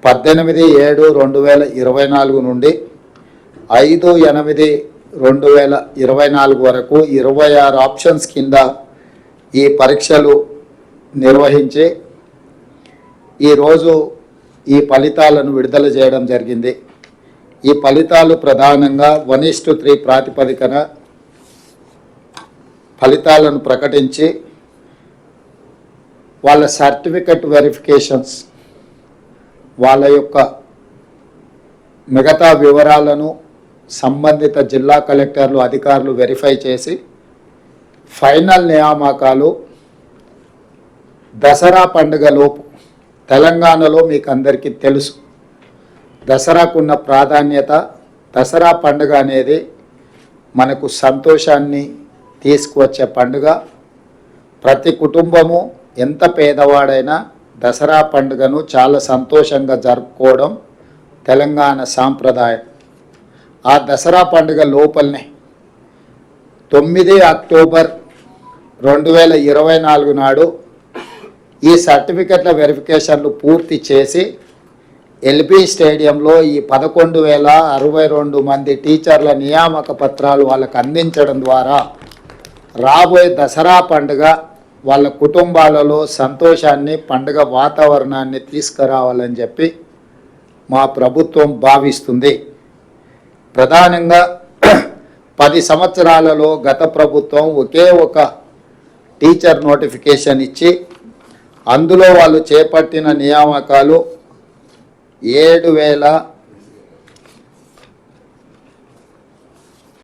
18/7/2024 నుండి 5/8/2024 వరకు 26 ఆప్షన్స్ కింద ఈ పరీక్షలు నిర్వహించి ఈరోజు ఈ ఫలితాలను విడుదల చేయడం జరిగింది. ఈ ఫలితాలు ప్రధానంగా 1:3 ప్రాతిపదికన ఫలితాలను ప్రకటించి వాళ్ళ సర్టిఫికెట్ వెరిఫికేషన్స్, వాళ్ళ యొక్క మిగతా వివరాలను సంబంధిత జిల్లా కలెక్టర్లు అధికారులు వెరిఫై చేసి ఫైనల్ నియామకాలు దసరా పండుగలోపు, తెలంగాణలో మీకు అందరికీ తెలుసు దసరాకున్న ప్రాధాన్యత. దసరా పండుగ అనేది మనకు సంతోషాన్ని తీసుకువచ్చే పండుగ. ప్రతి కుటుంబము ఎంత పేదవాడైనా దసరా పండుగను చాలా సంతోషంగా జరుపుకోవడం తెలంగాణ సాంప్రదాయం. ఆ దసరా పండుగ లోపలనే 9 అక్టోబర్ 2024 నాడు ఈ సర్టిఫికెట్ల వెరిఫికేషన్లు పూర్తి చేసి ఎల్బీ స్టేడియంలో ఈ 11,062 మంది టీచర్ల నియామక పత్రాలు వాళ్ళకు అందించడం ద్వారా రాబోయే దసరా పండుగ వాళ్ళ కుటుంబాలలో సంతోషాన్ని, పండుగ వాతావరణాన్ని తీసుకురావాలని చెప్పి మా ప్రభుత్వం భావిస్తుంది. ప్రధానంగా 10 సంవత్సరాలలో గత ప్రభుత్వం ఒకే ఒక టీచర్ నోటిఫికేషన్ ఇచ్చి అందులో వాళ్ళు చేపట్టిన నియామకాలు 7,000